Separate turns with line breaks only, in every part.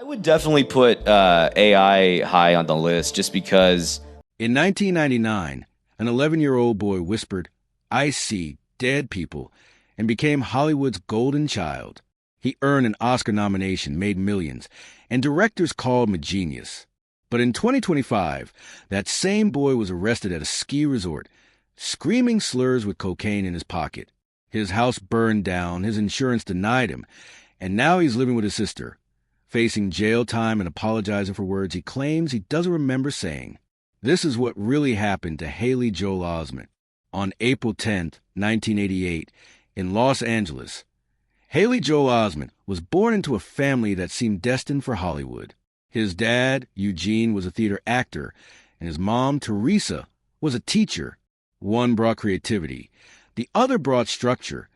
I would definitely put AI high on the list just because.
In 1999, an 11-year-old boy whispered, "I see dead people," and became Hollywood's golden child. He earned an Oscar nomination, made millions, and directors called him a genius. But in 2025, that same boy was arrested at a ski resort, screaming slurs with cocaine in his pocket. His house burned down, his insurance denied him, and now he's living with his sister, facing jail time and apologizing for words he claims he doesn't remember saying. This is what really happened to Haley Joel Osment on April 10, 1988, in Los Angeles. Haley Joel Osment was born into a family that seemed destined for Hollywood. His dad, Eugene, was a theater actor, and his mom, Teresa, was a teacher. One brought creativity. The other brought structure.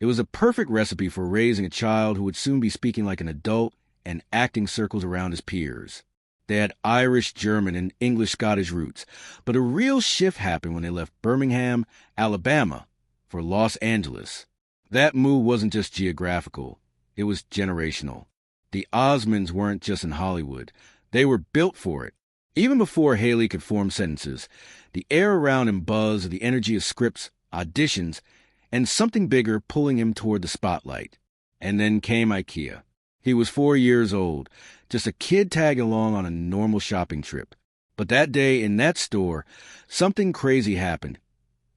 It was a perfect recipe for raising a child who would soon be speaking like an adult and acting circles around his peers. They had Irish, German, and English-Scottish roots, but a real shift happened when they left Birmingham, Alabama, for Los Angeles. That move wasn't just geographical, it was generational. The Osmonds weren't just in Hollywood, they were built for it. Even before Haley could form sentences, the air around him buzzed, the energy of scripts, auditions, and something bigger pulling him toward the spotlight. And then came IKEA. He was 4 years old, just a kid tagging along on a normal shopping trip. But that day in that store, something crazy happened.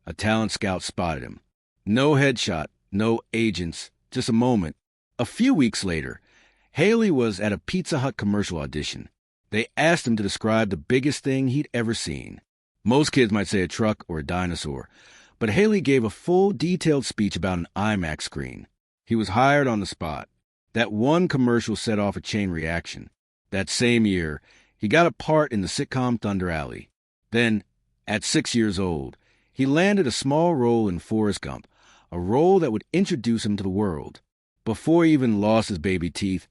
A talent scout spotted him. No headshot, no agents, just a moment. A few weeks later, Haley was at a Pizza Hut commercial audition. They asked him to describe the biggest thing he'd ever seen. Most kids might say a truck or a dinosaur, but Haley gave a full, detailed speech about an IMAX screen. He was hired on the spot. That one commercial set off a chain reaction. That same year, he got a part in the sitcom Thunder Alley. Then, at 6 years old, he landed a small role in Forrest Gump, a role that would introduce him to the world. Before he even lost his baby teeth,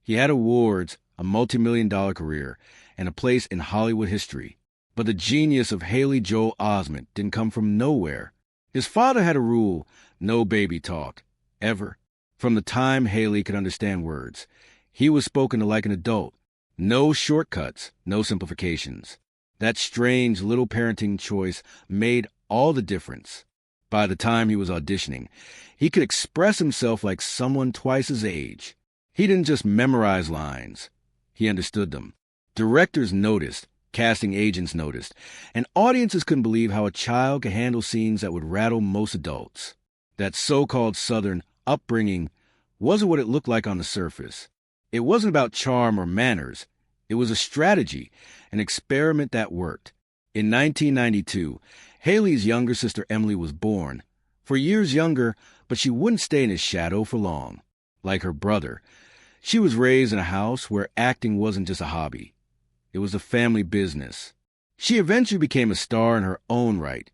he had awards, a multi-million-dollar career, and a place in Hollywood history. But the genius of Haley Joel Osment didn't come from nowhere. His father had a rule: no baby talk, ever. From the time Haley could understand words, he was spoken to like an adult. No shortcuts, no simplifications. That strange little parenting choice made all the difference. By the time he was auditioning, he could express himself like someone twice his age. He didn't just memorize lines. He understood them. Directors noticed, casting agents noticed, and audiences couldn't believe how a child could handle scenes that would rattle most adults. That so-called Southern upbringing wasn't what it looked like on the surface. It wasn't about charm or manners. It was a strategy, an experiment that worked. In 1992, Haley's younger sister Emily was born. For years younger, but she wouldn't stay in his shadow for long. Like her brother, she was raised in a house where acting wasn't just a hobby. It was a family business. She eventually became a star in her own right,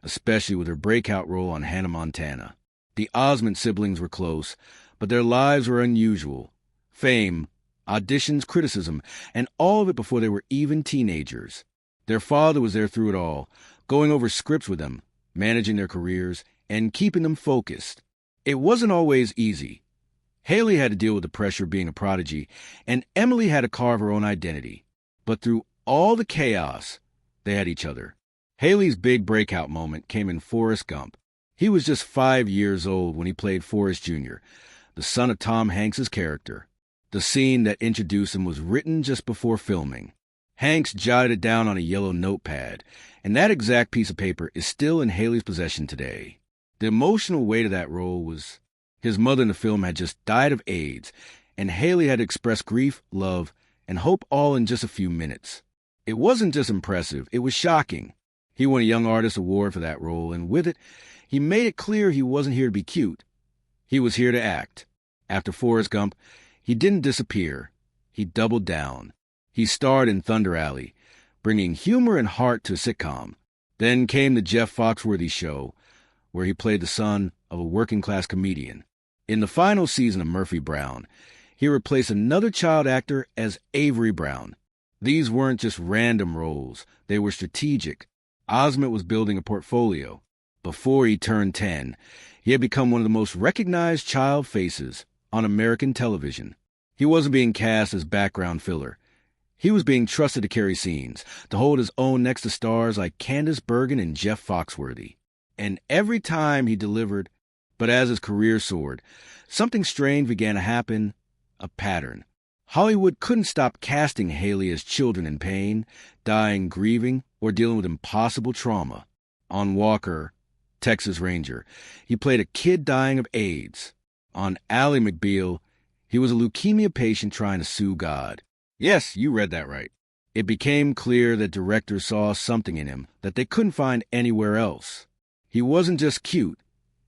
especially with her breakout role on Hannah Montana. The Osment siblings were close, but their lives were unusual. Fame, auditions, criticism, and all of it before they were even teenagers. Their father was there through it all, going over scripts with them, managing their careers, and keeping them focused. It wasn't always easy. Haley had to deal with the pressure of being a prodigy, and Emily had to carve her own identity. But through all the chaos, they had each other. Haley's big breakout moment came in Forrest Gump. He was just 5 years old when he played Forrest Jr., the son of Tom Hanks's character. The scene that introduced him was written just before filming. Hanks jotted it down on a yellow notepad, and that exact piece of paper is still in Haley's possession today. The emotional weight of that role was his mother in the film had just died of AIDS, and Haley had to express grief, love, and hope all in just a few minutes. It wasn't just impressive, it was shocking. He won a Young Artist Award for that role, and with it, he made it clear he wasn't here to be cute. He was here to act. After Forrest Gump, he didn't disappear. He doubled down. He starred in Thunder Alley, bringing humor and heart to a sitcom. Then came the Jeff Foxworthy Show, where he played the son of a working-class comedian. In the final season of Murphy Brown, he replaced another child actor as Avery Brown. These weren't just random roles. They were strategic. Osment was building a portfolio. Before he turned 10, he had become one of the most recognized child faces on American television. He wasn't being cast as background filler. He was being trusted to carry scenes, to hold his own next to stars like Candice Bergen and Jeff Foxworthy. And every time he delivered, but as his career soared, something strange began to happen, a pattern. Hollywood couldn't stop casting Haley as children in pain, dying, grieving, or dealing with impossible trauma. On Walker, Texas Ranger, he played a kid dying of AIDS. On Ally McBeal, he was a leukemia patient trying to sue God. Yes, you read that right. It became clear that directors saw something in him that they couldn't find anywhere else. He wasn't just cute,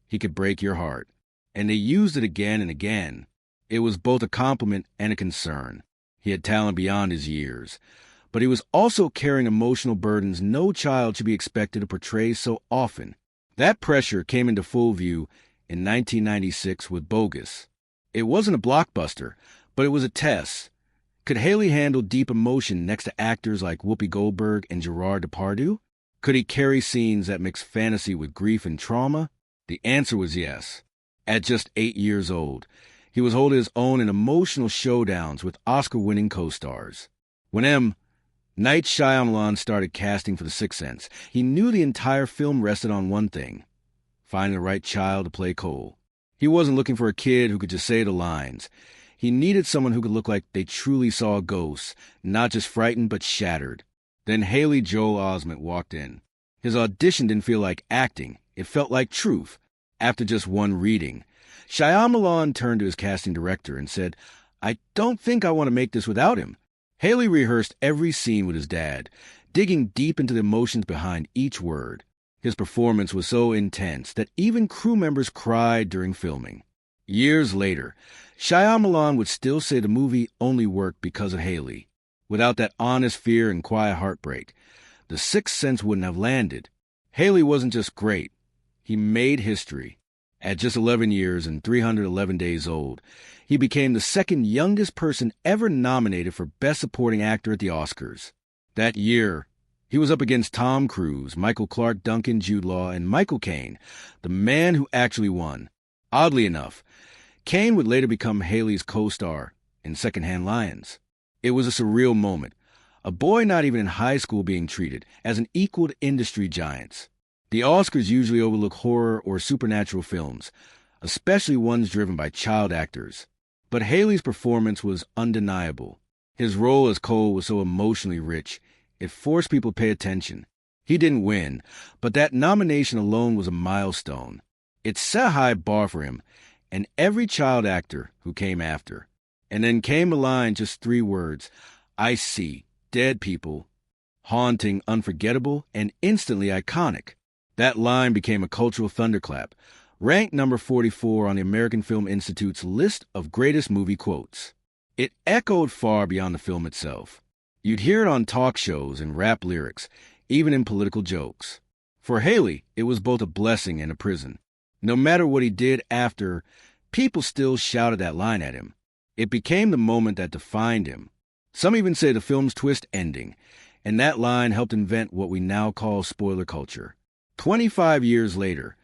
he could break your heart. And they used it again and again. It was both a compliment and a concern. He had talent beyond his years. But he was also carrying emotional burdens no child should be expected to portray so often. That pressure came into full view in 1996 with Bogus. It wasn't a blockbuster, but it was a test. Could Haley handle deep emotion next to actors like Whoopi Goldberg and Gerard Depardieu? Could he carry scenes that mix fantasy with grief and trauma? The answer was yes. At just 8 years old, he was holding his own in emotional showdowns with Oscar-winning co-stars. When Night Shyamalan started casting for The Sixth Sense, he knew the entire film rested on one thing: finding the right child to play Cole. He wasn't looking for a kid who could just say the lines. He needed someone who could look like they truly saw a ghost, not just frightened but shattered. Then Haley Joel Osment walked in. His audition didn't feel like acting. It felt like truth. After just one reading, Shyamalan turned to his casting director and said, "I don't think I want to make this without him." Haley rehearsed every scene with his dad, digging deep into the emotions behind each word. His performance was so intense that even crew members cried during filming. Years later, Shyamalan would still say the movie only worked because of Haley. Without that honest fear and quiet heartbreak, The Sixth Sense wouldn't have landed. Haley wasn't just great. He made history. At just 11 years and 311 days old, he became the second youngest person ever nominated for Best Supporting Actor at the Oscars. That year, he was up against Tom Cruise, Michael Clarke Duncan, Jude Law, and Michael Caine, the man who actually won. Oddly enough, Caine would later become Haley's co-star in Secondhand Lions. It was a surreal moment, a boy not even in high school being treated as an equal to industry giants. The Oscars usually overlook horror or supernatural films, especially ones driven by child actors. But Haley's performance was undeniable. His role as Cole was so emotionally rich, it forced people to pay attention. He didn't win, but that nomination alone was a milestone. It set a high bar for him, and every child actor who came after. And then came a line, just 3 words: "I see dead people." Haunting, unforgettable, and instantly iconic. That line became a cultural thunderclap, ranked number 44 on the American Film Institute's list of greatest movie quotes. It echoed far beyond the film itself. You'd hear it on talk shows and rap lyrics, even in political jokes. For Haley, it was both a blessing and a prison. No matter what he did after, people still shouted that line at him. It became the moment that defined him. Some even say the film's twist ending, and that line helped invent what we now call spoiler culture. 25 years later,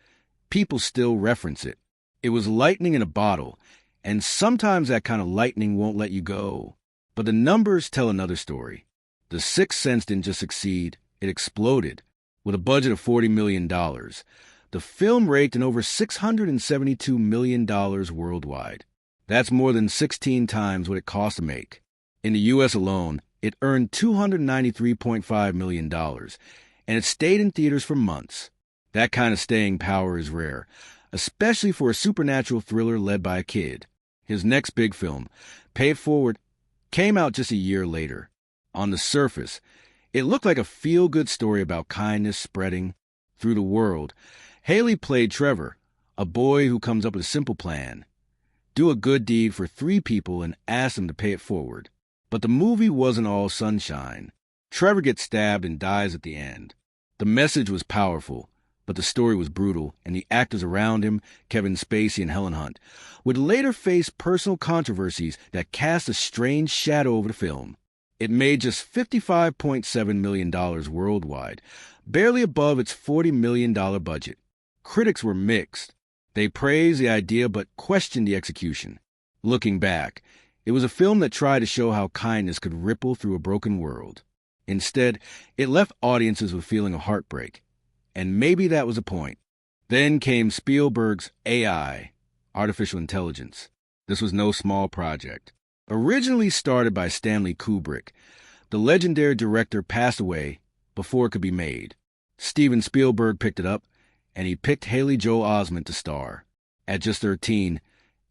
people still reference it. It was lightning in a bottle, and sometimes that kind of lightning won't let you go. But the numbers tell another story. The Sixth Sense didn't just succeed, it exploded. With a budget of $40 million, the film raked in over $672 million worldwide. That's more than 16 times what it cost to make. In the U.S. alone, it earned $293.5 million, and it stayed in theaters for months. That kind of staying power is rare, especially for a supernatural thriller led by a kid. His next big film, Pay It Forward, came out just a year later. On the surface, it looked like a feel-good story about kindness spreading through the world. Haley played Trevor, a boy who comes up with a simple plan: do a good deed for 3 people and ask them to pay it forward. But the movie wasn't all sunshine. Trevor gets stabbed and dies at the end. The message was powerful, but the story was brutal, and the actors around him, Kevin Spacey and Helen Hunt, would later face personal controversies that cast a strange shadow over the film. It made just $55.7 million worldwide, barely above its $40 million budget. Critics were mixed. They praised the idea but questioned the execution. Looking back, It was a film that tried to show how kindness could ripple through a broken world. Instead, it left audiences with a feeling of heartbreak. And maybe that was the point. Then came Spielberg's AI, artificial intelligence. This was no small project. Originally started by Stanley Kubrick, the legendary director passed away before it could be made. Steven Spielberg picked it up, and he picked Haley Joel Osment to star. At just 13,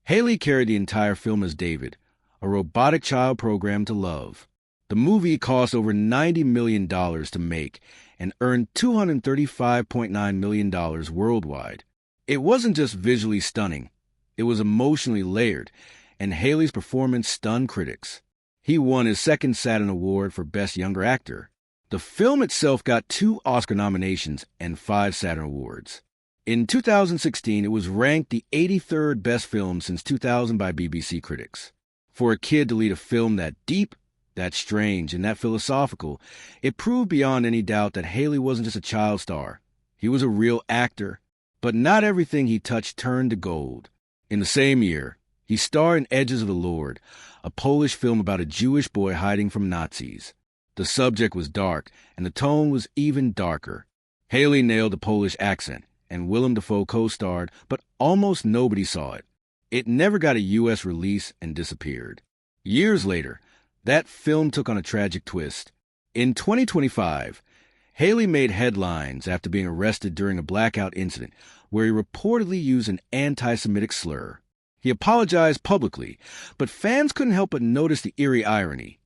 Haley carried the entire film as David, a robotic child programmed to love. The movie cost over $90 million to make and earned $235.9 million worldwide. It wasn't just visually stunning, it was emotionally layered, and Haley's performance stunned critics. He won his second Saturn Award for Best Younger Actor. The film itself got 2 Oscar nominations and 5 Saturn Awards. In 2016, it was ranked the 83rd best film since 2000 by BBC critics. For a kid to lead a film that deep, that strange, and that philosophical, it proved beyond any doubt that Haley wasn't just a child star. He was a real actor. But not everything he touched turned to gold. In the same year, he starred in Edges of the Lord, a Polish film about a Jewish boy hiding from Nazis. The subject was dark, and the tone was even darker. Haley nailed the Polish accent, and Willem Dafoe co-starred, but almost nobody saw it. It never got a U.S. release and disappeared. Years later, that film took on a tragic twist. In 2025, Haley made headlines after being arrested during a blackout incident where he reportedly used an anti-Semitic slur. He apologized publicly, but fans couldn't help but notice the eerie irony.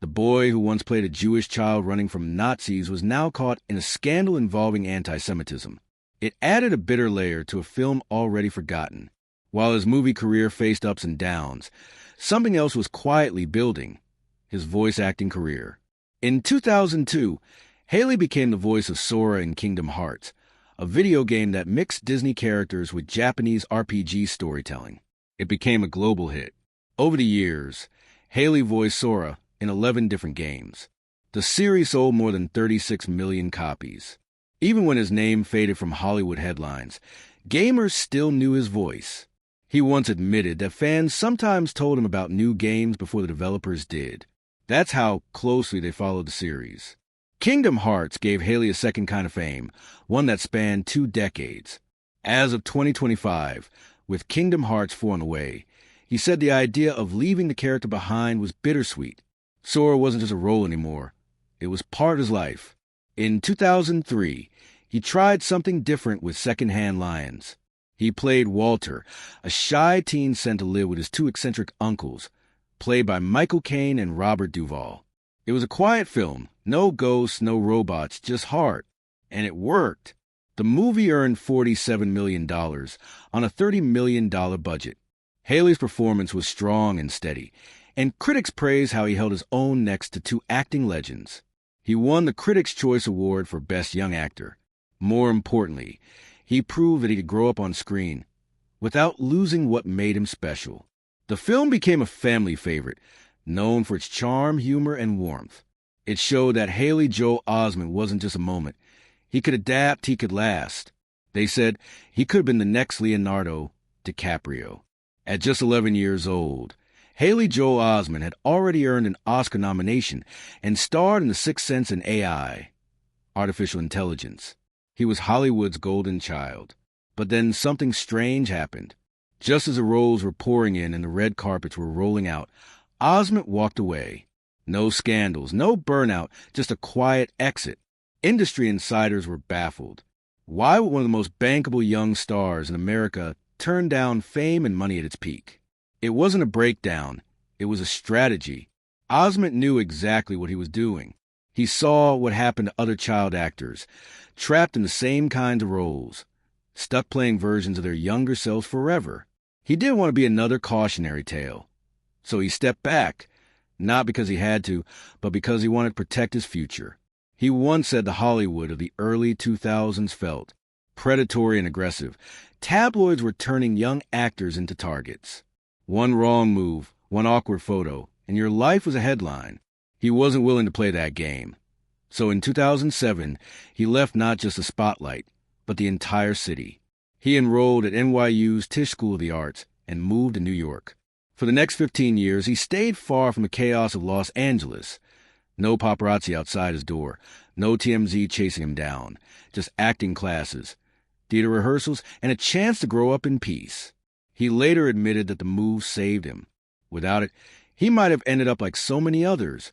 The boy who once played a Jewish child running from Nazis was now caught in a scandal involving anti-Semitism. It added a bitter layer to a film already forgotten. While his movie career faced ups and downs, something else was quietly building: his voice acting career. In 2002, Haley became the voice of Sora in Kingdom Hearts, a video game that mixed Disney characters with Japanese RPG storytelling. It became a global hit. Over the years, Haley voiced Sora in 11 different games. The series sold more than 36 million copies. Even when his name faded from Hollywood headlines, gamers still knew his voice. He once admitted that fans sometimes told him about new games before the developers did. That's how closely they followed the series. Kingdom Hearts gave Haley a second kind of fame, one that spanned 2 decades. As of 2025, with Kingdom Hearts 4 on the way, he said the idea of leaving the character behind was bittersweet. Sora wasn't just a role anymore. It was part of his life. In 2003, he tried something different with Secondhand Lions. He played Walter, a shy teen sent to live with his 2 eccentric uncles, played by Michael Caine and Robert Duvall. It was a quiet film, no ghosts, no robots, just heart. And it worked. The movie earned $47 million on a $30 million budget. Haley's performance was strong and steady, and critics praised how he held his own next to 2 acting legends. He won the Critics' Choice Award for Best Young Actor. More importantly, he proved that he could grow up on screen without losing what made him special. The film became a family favorite, known for its charm, humor, and warmth. It showed that Haley Joel Osment wasn't just a moment. He could adapt, he could last. They said he could have been the next Leonardo DiCaprio. At just 11 years old, Haley Joel Osment had already earned an Oscar nomination and starred in The Sixth Sense and AI, artificial intelligence. He was Hollywood's golden child. But then something strange happened. Just as the roles were pouring in and the red carpets were rolling out, Osment walked away. No scandals, no burnout, just a quiet exit. Industry insiders were baffled. Why would one of the most bankable young stars in America turn down fame and money at its peak? It wasn't a breakdown. It was a strategy. Osment knew exactly what he was doing. He saw what happened to other child actors, trapped in the same kinds of roles, stuck playing versions of their younger selves forever. He didn't want to be another cautionary tale. So he stepped back, not because he had to, but because he wanted to protect his future. He once said the Hollywood of the early 2000s felt predatory and aggressive. Tabloids were turning young actors into targets. One wrong move, one awkward photo, and your life was a headline. He wasn't willing to play that game. So in 2007, he left not just the spotlight, but the entire city. He enrolled at NYU's Tisch School of the Arts and moved to New York. For the next 15 years, he stayed far from the chaos of Los Angeles. No paparazzi outside his door, no TMZ chasing him down, just acting classes, theater rehearsals, and a chance to grow up in peace. He later admitted that the move saved him. Without it, he might have ended up like so many others,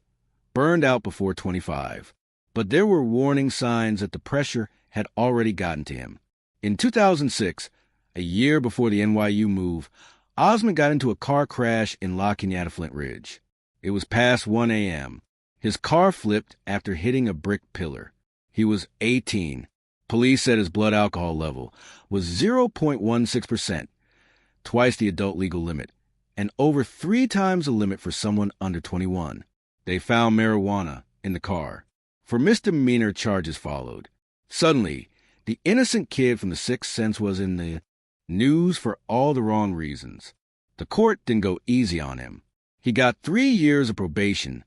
burned out before 25. But there were warning signs that the pressure had already gotten to him. In 2006, a year before the NYU move, Osmond got into a car crash in La Cañada Flint Ridge. It was past 1 a.m. His car flipped after hitting a brick pillar. He was 18. Police said his blood alcohol level was 0.16%, twice the adult legal limit, and over 3 times the limit for someone under 21. They found marijuana in the car. For misdemeanor charges followed. Suddenly, the innocent kid from The Sixth Sense was in the news for all the wrong reasons. The court didn't go easy on him. He got 3 years of probation,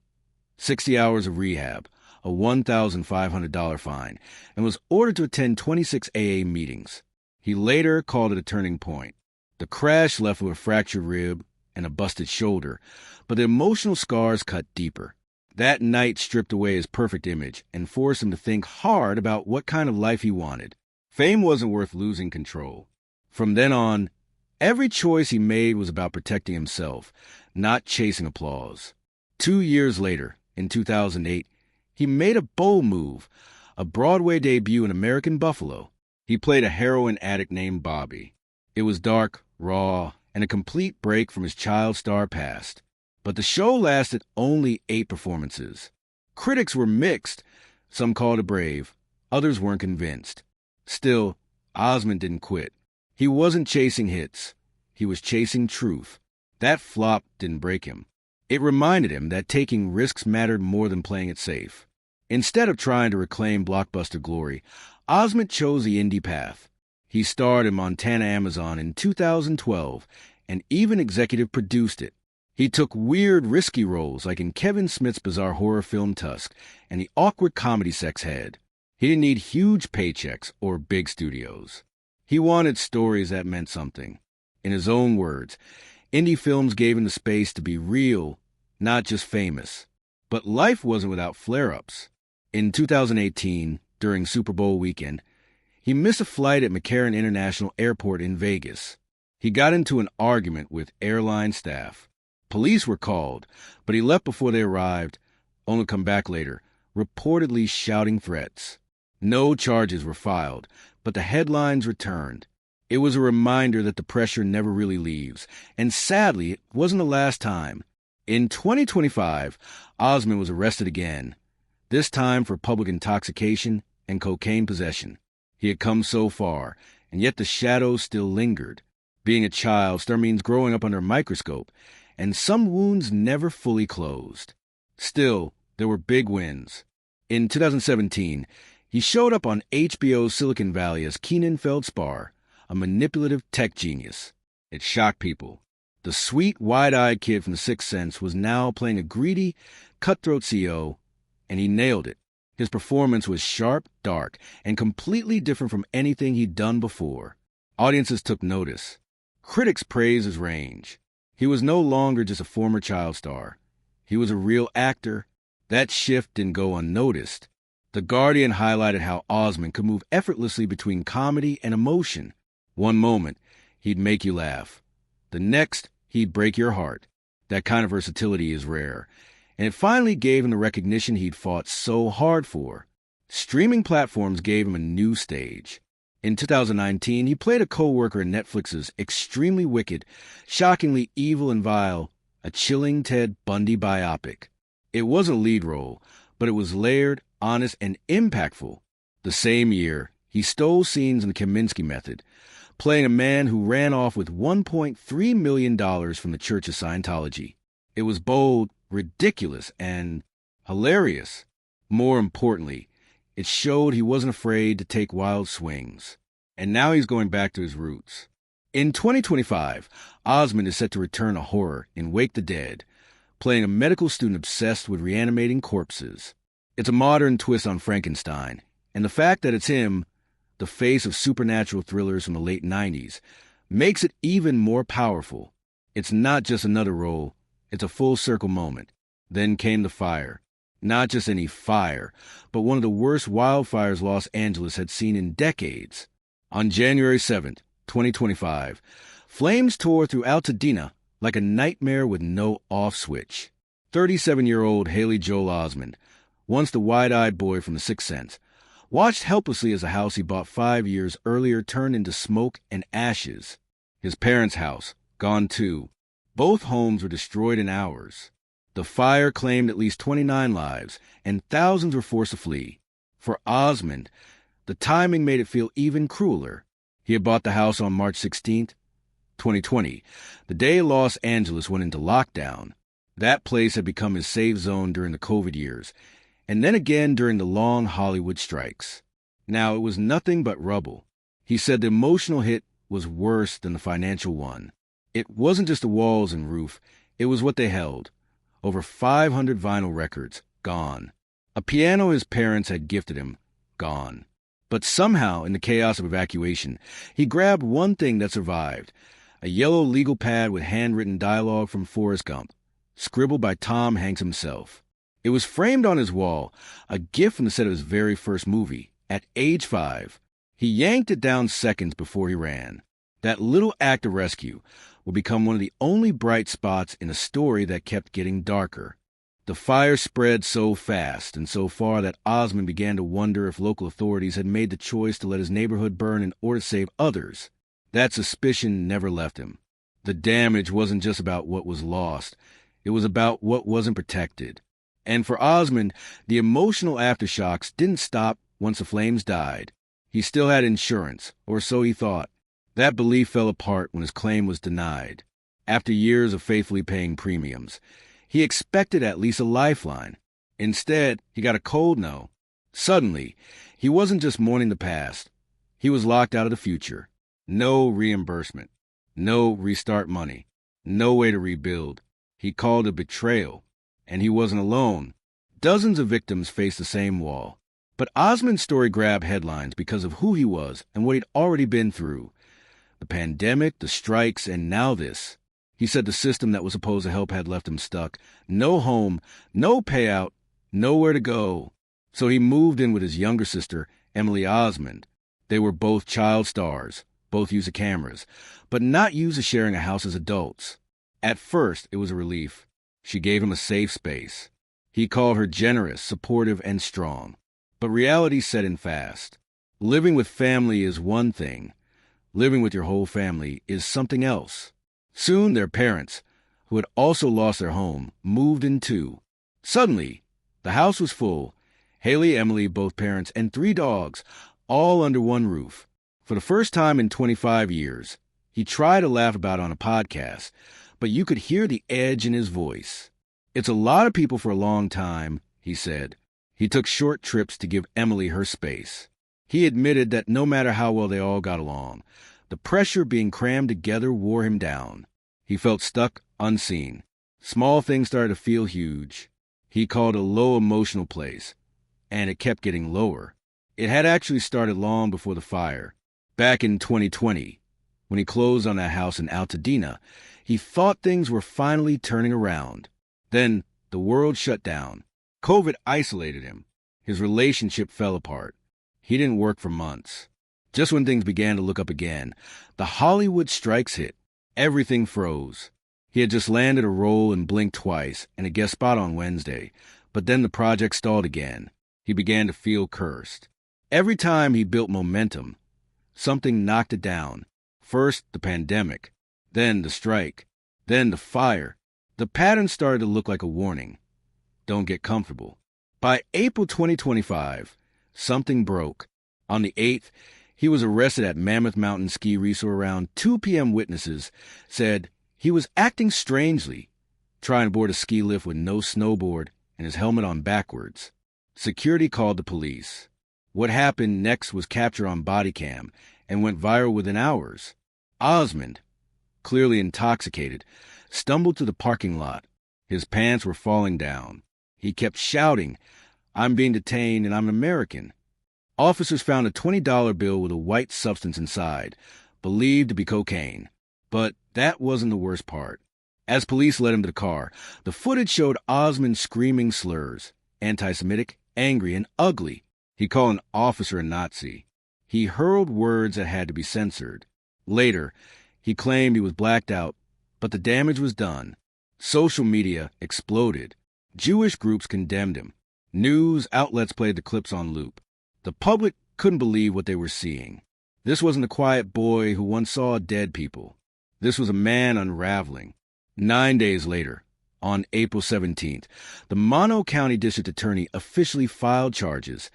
60 hours of rehab, a $1,500 fine, and was ordered to attend 26 AA meetings. He later called it a turning point. The crash left with a fractured rib and a busted shoulder, but the emotional scars cut deeper. That night stripped away his perfect image and forced him to think hard about what kind of life he wanted. Fame wasn't worth losing control. From then on, every choice he made was about protecting himself, not chasing applause. 2 years later, in 2008, he made a bold move, a Broadway debut in American Buffalo. He played a heroin addict named Bobby. It was dark, raw, and a complete break from his child star past. But the show lasted only 8 performances. Critics were mixed. Some called it brave. Others weren't convinced. Still, Osmond didn't quit. He wasn't chasing hits. He was chasing truth. That flop didn't break him. It reminded him that taking risks mattered more than playing it safe. Instead of trying to reclaim blockbuster glory, Osmond chose the indie path. He starred in Montana Amazon in 2012 and even executive produced it. He took weird, risky roles like in Kevin Smith's bizarre horror film Tusk and the awkward comedy Sex Head. He didn't need huge paychecks or big studios. He wanted stories that meant something. In his own words, indie films gave him the space to be real, not just famous. But life wasn't without flare-ups. In 2018, during Super Bowl weekend, he missed a flight at McCarran International Airport in Vegas. He got into an argument with airline staff. Police were called, but he left before they arrived, only to come back later, reportedly shouting threats. No charges were filed, but the headlines returned. It was a reminder that the pressure never really leaves, and sadly, it wasn't the last time. In 2025, Osmond was arrested again, this time for public intoxication and cocaine possession. He had come so far, and yet the shadows still lingered. Being a child still means growing up under a microscope, and some wounds never fully closed. Still, there were big wins. In 2017, he showed up on HBO's Silicon Valley as Keenan Feldspar, a manipulative tech genius. It shocked people. The sweet, wide-eyed kid from The Sixth Sense was now playing a greedy, cutthroat CEO, and he nailed it. His performance was sharp, dark, and completely different from anything he'd done before. Audiences took notice. Critics praised his range. He was no longer just a former child star. He was a real actor. That shift didn't go unnoticed. The Guardian highlighted how Osmond could move effortlessly between comedy and emotion. One moment, he'd make you laugh. The next, he'd break your heart. That kind of versatility is rare. And it finally gave him the recognition he'd fought so hard for. Streaming platforms gave him a new stage. In 2019, he played a co-worker in Netflix's extremely wicked, shockingly evil and vile, a chilling Ted Bundy biopic. It wasn't a lead role, but it was layered, honest, and impactful. The same year, he stole scenes in the Kaminsky Method, playing a man who ran off with $1.3 million from the Church of Scientology. It was bold, ridiculous, and hilarious. More importantly, it showed he wasn't afraid to take wild swings. And now he's going back to his roots. In 2025, Osmond is set to return to horror in Wake the Dead, playing a medical student obsessed with reanimating corpses. It's a modern twist on Frankenstein, and the fact that it's him, the face of supernatural thrillers from the late 90s, makes it even more powerful. It's not just another role, it's a full circle moment. Then came the fire. Not just any fire, but one of the worst wildfires Los Angeles had seen in decades. On January 7th, 2025, flames tore through Altadena like a nightmare with no off switch. 37-year-old Haley Joel Osment, once the wide-eyed boy from The Sixth Sense, watched helplessly as a house he bought 5 years earlier turned into smoke and ashes. His parents' house, gone too. Both homes were destroyed in hours. The fire claimed at least 29 lives, and thousands were forced to flee. For Osment, the timing made it feel even crueler. He had bought the house on March 16th, 2020, the day Los Angeles went into lockdown. That place had become his safe zone during the COVID years, and then again during the long Hollywood strikes. Now, it was nothing but rubble. He said the emotional hit was worse than the financial one. It wasn't just the walls and roof, it was what they held. Over 500 vinyl records, gone. A piano his parents had gifted him, gone. But somehow, in the chaos of evacuation, he grabbed one thing that survived, a yellow legal pad with handwritten dialogue from Forrest Gump, scribbled by Tom Hanks himself. It was framed on his wall, a gift from the set of his very first movie, at age 5. He yanked it down seconds before he ran. That little act of rescue would become one of the only bright spots in a story that kept getting darker. The fire spread so fast and so far that Osment began to wonder if local authorities had made the choice to let his neighborhood burn in order to save others. That suspicion never left him. The damage wasn't just about what was lost. It was about what wasn't protected. And for Osment, the emotional aftershocks didn't stop once the flames died. He still had insurance, or so he thought. That belief fell apart when his claim was denied. After years of faithfully paying premiums, he expected at least a lifeline. Instead, he got a cold no. Suddenly, he wasn't just mourning the past. He was locked out of the future. No reimbursement. No restart money. No way to rebuild. He called it betrayal. And he wasn't alone. Dozens of victims faced the same wall. But Osment's story grabbed headlines because of who he was and what he'd already been through. The pandemic, the strikes, and now this. He said the system that was supposed to help had left him stuck. No home, no payout, nowhere to go. So he moved in with his younger sister, Emily Osment. They were both child stars, both used to cameras, but not used to sharing a house as adults. At first, it was a relief. She gave him a safe space. He called her generous, supportive, and strong. But reality set in fast. Living with family is one thing. Living with your whole family is something else. Soon their parents, who had also lost their home, moved in too. Suddenly, the house was full. Haley, Emily, both parents, and 3 dogs, all under one roof. For the first time in 25 years, he tried to laugh about it on a podcast, but you could hear the edge in his voice. It's a lot of people for a long time, he said. He took short trips to give Emily her space. He admitted that no matter how well they all got along, the pressure being crammed together wore him down. He felt stuck, unseen. Small things started to feel huge. He called it a low emotional place, and it kept getting lower. It had actually started long before the fire. Back in 2020, when he closed on that house in Altadena, he thought things were finally turning around. Then the world shut down. COVID isolated him. His relationship fell apart. He didn't work for months. Just when things began to look up again, the Hollywood strikes hit. Everything froze. He had just landed a role in Blink twice and a guest spot on Wednesday, but then the project stalled again. He began to feel cursed. Every time he built momentum, something knocked it down. First, the pandemic, then the strike, then the fire. The pattern started to look like a warning. Don't get comfortable. By April 2025, something broke. On the 8th, he was arrested at Mammoth Mountain Ski Resort. Around 2 p.m. witnesses said he was acting strangely, trying to board a ski lift with no snowboard and his helmet on backwards. Security called the police. What happened next was captured on body cam and went viral within hours. Osment, clearly intoxicated, stumbled to the parking lot. His pants were falling down. He kept shouting, "I'm being detained and I'm American." Officers found a $20 bill with a white substance inside, believed to be cocaine. But that wasn't the worst part. As police led him to the car, the footage showed Osmond screaming slurs, anti-Semitic, angry, and ugly. He called an officer a Nazi. He hurled words that had to be censored. Later, he claimed he was blacked out, but the damage was done. Social media exploded. Jewish groups condemned him. News outlets played the clips on loop. The public couldn't believe what they were seeing. This wasn't a quiet boy who once saw dead people. This was a man unraveling. 9 days later, on April 17th, the Mono County District Attorney officially filed charges.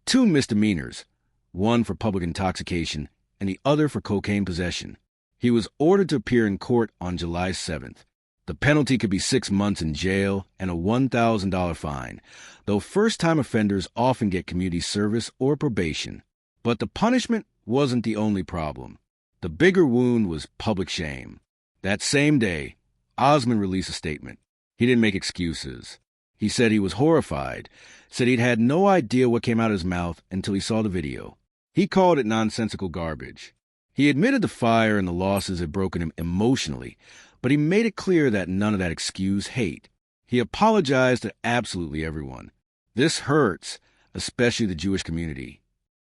2 misdemeanors, one for public intoxication and the other for cocaine possession. He was ordered to appear in court on July 7th. The penalty could be 6 months in jail and a $1,000 fine, though first-time offenders often get community service or probation. But the punishment wasn't the only problem. The bigger wound was public shame. That same day, Osmond released a statement. He didn't make excuses. He said he was horrified, said he'd had no idea what came out of his mouth until he saw the video. He called it nonsensical garbage. He admitted the fire and the losses had broken him emotionally, but he made it clear that none of that excused hate. He apologized to absolutely everyone. This hurts, especially the Jewish community.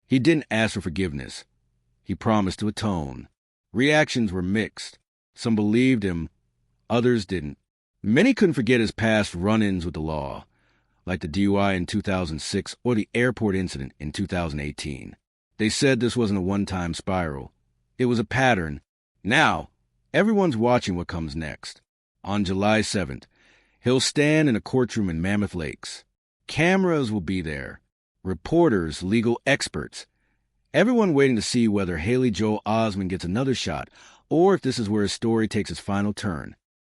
He didn't ask for forgiveness. He promised to atone. Reactions were mixed. Some believed him, others didn't. Many couldn't forget his past run-ins with the law, like the DUI in 2006 or the airport incident in 2018. They said this wasn't a one-time spiral. It was a pattern. Now, everyone's watching what comes next. On July 7th, he'll stand in a courtroom in Mammoth Lakes. Cameras will be there. Reporters, legal experts. Everyone waiting to see whether Haley Joel Osment gets another shot or if this is where his story takes its final turn.